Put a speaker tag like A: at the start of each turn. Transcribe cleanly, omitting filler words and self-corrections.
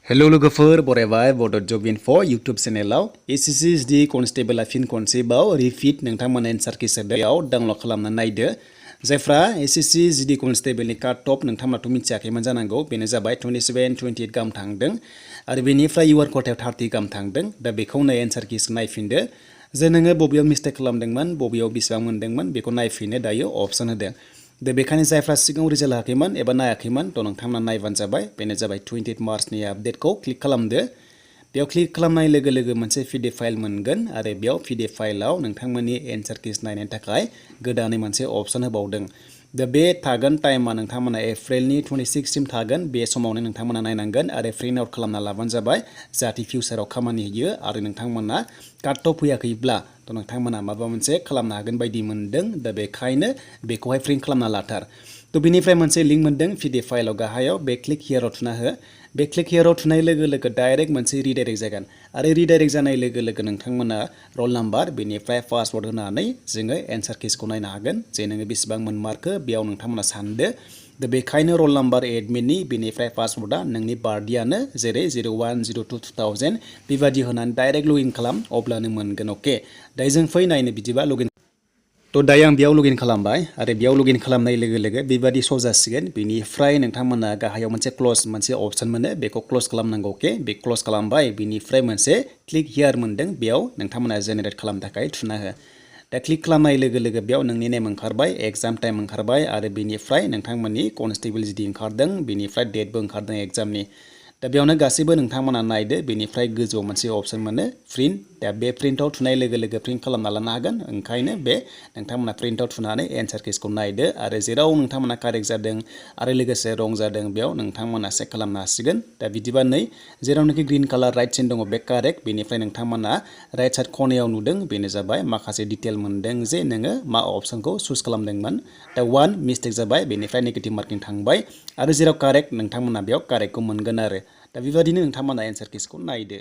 A: Hello लोगोफोर बरायबाय बड' जब info YouTube चेनेलाव SSC constable फिन खनसेबाव रिपिट नोंथांमोना एन्सार की सोदोयाव डाउनलड खालामना नायदो जायफ्रा SSC कनस्टेबलनि काट टप नोंथांमोनाथ' मिथियाखैमोन जानांगौ बेनो जाबाय 27 28 गाहाम थांदों आरो बेनिफ्राय इउआर खथायाव 30 गाहाम थांदों दा बेखौ नाय एन्सार किखौ नायफिनदो जे नोङो बबेयाव मिस्टेक खालामदोंमोन बबेयाव बेसेबां मोनदोंमोन बेखौ नायफिननो दायो अपसन होदों दा बेखायनो जायफ्रा सिगाङाव रिजाल्ट हायाखैमोन एबा नायाखैमोन थ' नोंथांमोना नायबानो जाबाय बेनो जाबाय 28 मार्चनि आपडेटखौ क्लिक खालामदो बेयाव क्लिक खालामनाय लोगो लोगो मोनसे PDF फाइल मोनगोन आरो बेयाव PDF फाइलाव नोंथांमोननि एन्सार किस नायनो थाखाय गोदानै मोनसे अपसन होबावदों दा बे थागोन टाइमा नोंथांमोना एप्रिलनि 26 सिम थागोन बे समावनो नोंथांमोना नायनांगोन आरो प्रिन्ट आउट खालामना लाबानो जाबाय जाहाथे फिउचाराव खामानि होयो आरो नोंथांमोना काट टप फैयाखैब्ला थ' नोंथांमोना माबा मोनसे खालामनो हागोन बायदि मोनदों दा बेखायनो बेखौहाय प्रिन्ट खालामना लाथार थ' बेनिफ्राय मोनसे लिंक मोनदों PDF फाइलाव गाहायाव बे क्लिक हियाराव थुना हो बे क्लिक हियाराव थुनाय लोगो लोगो डाइरेक्ट मोनसे रिडाइरेक्ट जागोन आरो रिडाइरेक्ट जानाय लोगो लोगो नोंथांमोना रल नाम्बार बेनिफ्राय पासवर्ड होनानै जोङो एन्सार किसखौ नायनो हागोन जे नोङो बेसेबां मोनमारखो बेयाव नोंथांमोना सानदो दा बेखायनो रल नाम्बार एडमिटनि बेनिफ्राय पासवर्डआ नोंनि बार्थडेयानो जेरै 01/02/2000 बेबादि होनानै डाइरेक्ट लगइन खालाम अब्लानो मोनगोन अके दायो जों फै नायनो बिदिबा लगइन थ' दायो आं बेयाव लगइन खालामबाय आरो बेयाव लगइन खालामनाय लोगो लोगो बेबादि श' जासिगोन बेनिफ्राय नोंथांमोना गाहायाव मोनसे क्ल'ज मोनसे अपसन मोनो बेखौ क्ल'ज खालामनांगौ अके बे क्ल'ज खालामबाय बेनिफ्राय मोनसे क्लिक हियार मोनदों बेयाव नोंथांमोना जेनेरेट खालामनो थाखाय थुना हो दा क्लिक खालामनाय लोगो लोगो बेयाव नोंनि नेम ओंखारबाय एग्जाम टाइम ओंखारबाय आरो बेनिफ्राय नोंथांमोननि कनस्टेबल जिडि ओंखारदों बेनिफ्राय डेटबो ओंखारदों एग्जामनि दा बेयावनो गासैबो नोंथांमोना नायदो बेनिफ्राय गोजौआव मोनसे अपसन मोनो प्रिन्ट दा बे प्रिन्टआव थुनाय लोगो लोगो प्रिन्ट खालामना लानो हागोन ओंखायनो बे नोंथांमोना प्रिन्टआव थुनानै एन्सार किसखौ नायदो आरो जेराव नोंथांमोना कारेक्ट जादों आरो लोगोसे रं जादों बेयाव नोंथांमोना चेक खालामनो हासिगोन दा बिदिबा नै जेरावनोखि ग्रीन कालार राइट साइड दङ बे कारेक्ट बेनिफ्राय नोंथांमोना राइट साइड खनायाव नुदों बेनो जाबाय माखासे डिटेल मोनदों जे नोङो मा अपसनखौ चुज खालामदोंमोन दा 1 मिस्टेक जाबाय बेनिफ्राय नेगेटिभ मार्किं थांबाय आरो जेराव कारेक्ट नोंथांमोना बेयाव कारेक्टखौ मोनगोन आरो दा बेबायदिनो नोंथांमोना एन्सार किसखौ नायदो